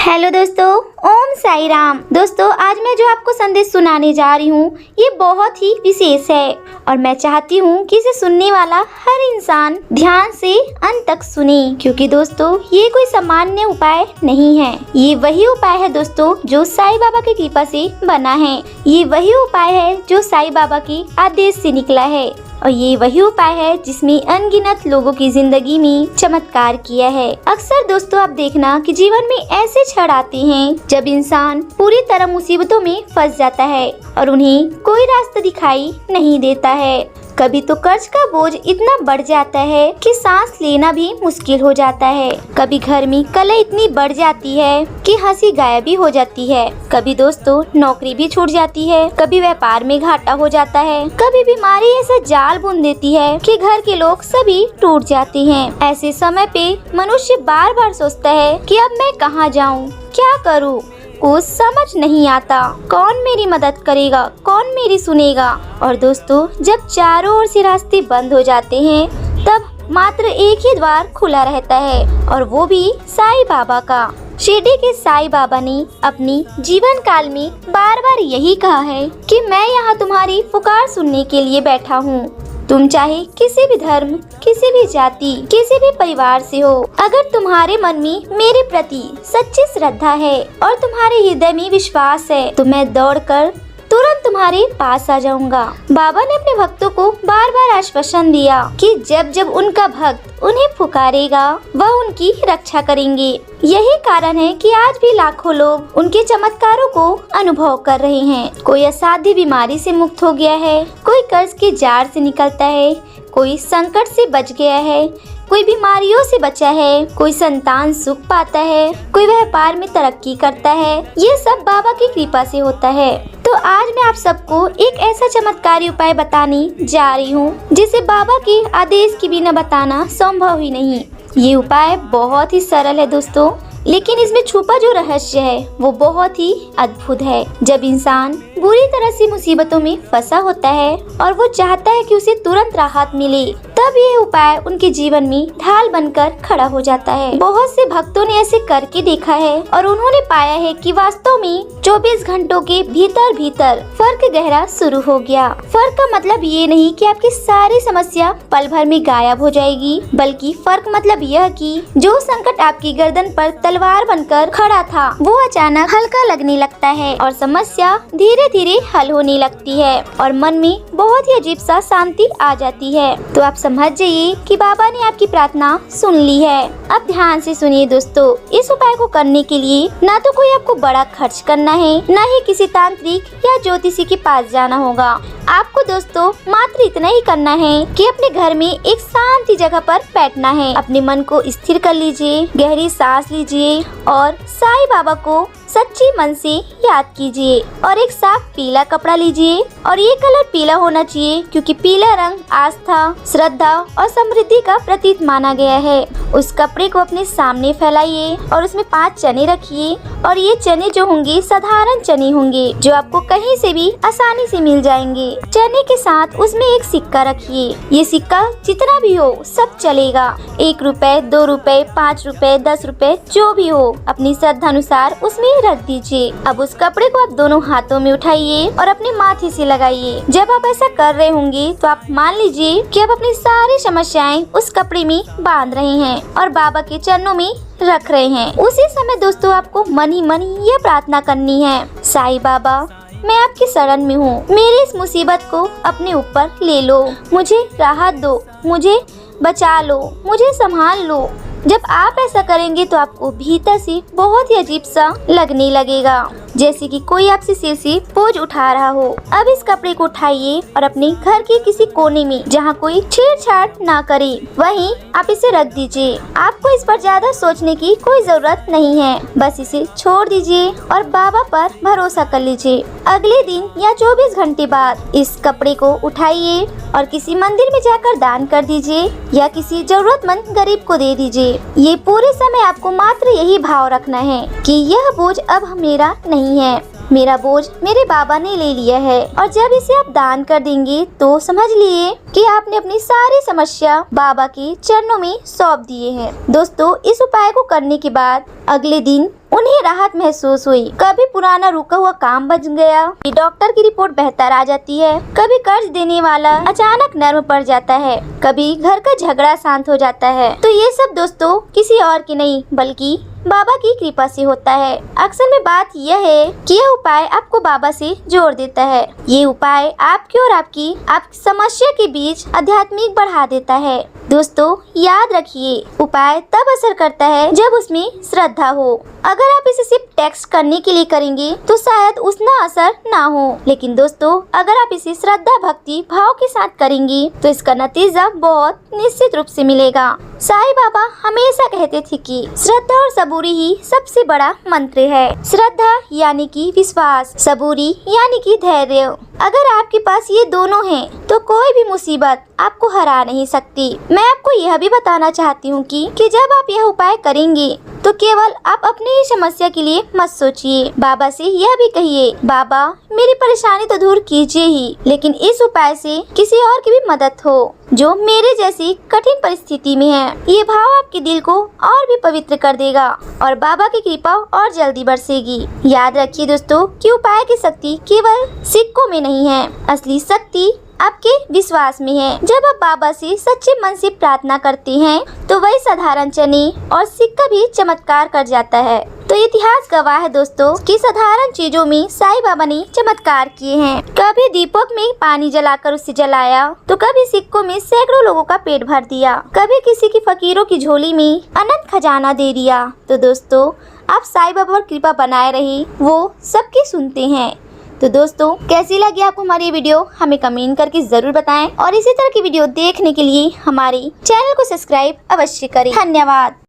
Hello दोस्तों, ओम साई राम। दोस्तों, आज मैं जो आपको संदेश सुनाने जा रही हूँ ये बहुत ही विशेष है और मैं चाहती हूँ कि इसे सुनने वाला हर इंसान ध्यान से अंत तक सुने, क्योंकि दोस्तों ये कोई सामान्य उपाय नहीं है। ये वही उपाय है दोस्तों जो साईं बाबा की कृपा से बना है। ये वही उपाय है जो साईं बाबा के आदेश से निकला है और ये वही उपाय है जिसमें अनगिनत लोगों की जिंदगी में चमत्कार किया है। अक्सर दोस्तों आप देखना कि जीवन में ऐसे क्षण आते हैं जब इंसान पूरी तरह मुसीबतों में फंस जाता है और उन्हें कोई रास्ता दिखाई नहीं देता है। कभी तो कर्ज का बोझ इतना बढ़ जाता है कि सांस लेना भी मुश्किल हो जाता है। कभी घर में कलह इतनी बढ़ जाती है कि हंसी गायब भी हो जाती है। कभी दोस्तों नौकरी भी छूट जाती है। कभी व्यापार में घाटा हो जाता है। कभी बीमारी ऐसा जाल बुन देती है कि घर के लोग सभी टूट जाते हैं। ऐसे समय पे मनुष्य बार बार सोचता है कि अब मैं कहाँ जाऊँ, क्या करूँ। कुछ समझ नहीं आता, कौन मेरी मदद करेगा, कौन मेरी सुनेगा। और दोस्तों जब चारों ओर से रास्ते बंद हो जाते हैं तब मात्र एक ही द्वार खुला रहता है और वो भी साईं बाबा का। शिरडी के साईं बाबा ने अपनी जीवन काल में बार बार यही कहा है कि मैं यहाँ तुम्हारी पुकार सुनने के लिए बैठा हूँ। तुम चाहे किसी भी धर्म, किसी भी जाति, किसी भी परिवार से हो, अगर तुम्हारे मन में मेरे प्रति सच्ची श्रद्धा है और तुम्हारे हृदय में विश्वास है तो मैं दौड़कर तुरंत तुम्हारे पास आ जाऊंगा। बाबा ने अपने भक्तों को बार बार आश्वासन दिया कि जब जब उनका भक्त उन्हें पुकारेगा वह उनकी रक्षा करेंगे। यही कारण है कि आज भी लाखों लोग उनके चमत्कारों को अनुभव कर रहे हैं। कोई असाध्य बीमारी से मुक्त हो गया है, कोई कर्ज के जाल से निकलता है, कोई संकट से बच गया है, कोई बीमारियों से बचा है, कोई संतान सुख पाता है, कोई व्यापार में तरक्की करता है। ये सब बाबा की कृपा से होता है। तो आज मैं आप सबको एक ऐसा चमत्कारी उपाय बताने जा रही हूँ जिसे बाबा के आदेश के बिना बताना संभव ही नहीं। ये उपाय बहुत ही सरल है दोस्तों, लेकिन इसमें छुपा जो रहस्य है वो बहुत ही अद्भुत है। जब इंसान बुरी तरह से मुसीबतों में फंसा होता है और वो चाहता है कि उसे तुरंत राहत मिले, तब ये उपाय उनके जीवन में ढाल बनकर खड़ा हो जाता है। बहुत से भक्तों ने ऐसे करके देखा है और उन्होंने पाया है कि वास्तव में 24 घंटों के भीतर भीतर फर्क गहरा शुरू हो गया। फर्क का मतलब ये नहीं कि आपकी सारी समस्या पल भर में गायब हो जाएगी, बल्कि फर्क मतलब यह कि जो संकट आपकी गर्दन पर तलवार बनकर खड़ा था वो अचानक हल्का लगने लगता है और समस्या धीरे धीरे हल होने लगती है और मन में बहुत ही अजीब सा शांति आ जाती है। तो आप समझ जाइए कि बाबा ने आपकी प्रार्थना सुन ली है। अब ध्यान से सुनिए दोस्तों, इस उपाय को करने के लिए ना तो कोई आपको बड़ा खर्च करना है, न ही किसी तांत्रिक या ज्योतिषी के पास जाना होगा। आपको दोस्तों मात्र इतना ही करना है कि अपने घर में एक शांति जगह पर बैठना है। अपने मन को स्थिर कर लीजिए, गहरी सांस लीजिए और साईं बाबा को सच्ची मन से याद कीजिए और एक साफ पीला कपड़ा लीजिए और ये कलर पीला होना चाहिए क्योंकि पीला रंग आस्था, श्रद्धा और समृद्धि का प्रतीक माना गया है। उस कपड़े को अपने सामने फैलाइए और उसमें 5 चने रखिए और ये चने जो होंगे साधारण चने होंगे जो आपको कहीं से भी आसानी से मिल जाएंगे। चने के साथ उसमें एक सिक्का रखिए। ये सिक्का जितना भी हो सब चलेगा, 1 रुपए, 2 रुपए, 5 रुपए, 10 रुपए, जो भी हो अपनी श्रद्धा अनुसार उसमें रख दीजिए। अब उस कपड़े को आप दोनों हाथों में उठाइए और अपने माथे से लगाइए। जब आप ऐसा कर रहे होंगे तो आप मान लीजिए कि आप अपनी सारी समस्याएं उस कपड़े में बांध रहे हैं और बाबा के चरणों में रख रहे हैं। उसी समय दोस्तों आपको मन ही मन ये प्रार्थना करनी है, साईं बाबा मैं आपकी शरण में हूँ, मेरी इस मुसीबत को अपने ऊपर ले लो, मुझे राहत दो, मुझे बचा लो, मुझे संभाल लो। जब आप ऐसा करेंगे तो आपको भीतर से बहुत ही अजीब सा लगने लगेगा, जैसे कि कोई आपसे सिर से बोझ उठा रहा हो। अब इस कपड़े को उठाइए और अपने घर के किसी कोने में जहाँ कोई छेड़छाड़ ना करे वहीं आप इसे रख दीजिए। आपको इस पर ज्यादा सोचने की कोई जरूरत नहीं है, बस इसे छोड़ दीजिए और बाबा पर भरोसा कर लीजिए। अगले दिन या 24 घंटे बाद इस कपड़े को उठाइए और किसी मंदिर में जाकर दान कर दीजिए या किसी जरूरतमंद गरीब को दे दीजिए। ये पूरे समय आपको मात्र यही भाव रखना है कि यह बोझ अब मेरा नहीं है, मेरा बोझ मेरे बाबा ने ले लिया है। और जब इसे आप दान कर देंगे तो समझ लिए कि आपने अपनी सारी समस्या बाबा के चरणों में सौंप दिए हैं। दोस्तों इस उपाय को करने के बाद अगले दिन उन्हें राहत महसूस हुई। कभी पुराना रुका हुआ काम बच गया, डॉक्टर की रिपोर्ट बेहतर आ जाती है, कभी कर्ज देने वाला अचानक नर्म पड़ जाता है, कभी घर का झगड़ा शांत हो जाता है। तो ये सब दोस्तों किसी और की नहीं बल्कि बाबा की कृपा से होता है। अक्सर में बात यह है कि यह उपाय आपको बाबा से जोड़ देता है। ये उपाय आपकी और आपकी समस्या के बीच आध्यात्मिक बढ़ा देता है। दोस्तों याद रखिए, उपाय तब असर करता है जब उसमें श्रद्धा हो। अगर आप इसे सिर्फ टेक्स्ट करने के लिए करेंगे तो शायद उतना असर ना हो, लेकिन दोस्तों अगर आप इसे श्रद्धा भक्ति भाव के साथ करेंगे तो इसका नतीजा बहुत निश्चित रूप से मिलेगा। साईं बाबा हमेशा कहते थे कि श्रद्धा और सबूरी ही सबसे बड़ा मंत्र है। श्रद्धा यानी कि विश्वास, सबूरी यानी कि धैर्य। अगर आपके पास ये दोनों हैं तो कोई भी मुसीबत आपको हरा नहीं सकती। मैं आपको यह भी बताना चाहती हूँ कि जब आप यह उपाय करेंगे तो केवल आप अपनी ही समस्या के लिए मत सोचिए, बाबा से यह भी कहिए, बाबा मेरी परेशानी तो दूर कीजिए ही, लेकिन इस उपाय से किसी और की भी मदद हो जो मेरे जैसी कठिन परिस्थिति में है। ये भाव आपके दिल को और भी पवित्र कर देगा और बाबा की कृपा और जल्दी बरसेगी। याद रखिए दोस्तों कि उपाय की शक्ति केवल सिक्कों में नहीं है, असली शक्ति आपके विश्वास में है। जब आप बाबा से सच्चे मन से प्रार्थना करते हैं तो वही साधारण चने और सिक्का भी चमत्कार कर जाता है। तो इतिहास गवाह है दोस्तों कि साधारण चीजों में साईं बाबा ने चमत्कार किए हैं। कभी दीपक में पानी जलाकर उसे जलाया तो कभी सिक्कों में सैकड़ों लोगों का पेट भर दिया, कभी किसी की फकीरों की झोली में अनंत खजाना दे दिया। तो दोस्तों आप साईं बाबा पर कृपा बनाए रही, वो सबकी सुनते हैं। तो दोस्तों कैसी लगी आपको हमारी वीडियो हमें कमेंट करके जरूर बताएं और इसी तरह की वीडियो देखने के लिए हमारे चैनल को सब्सक्राइब अवश्य करें। धन्यवाद।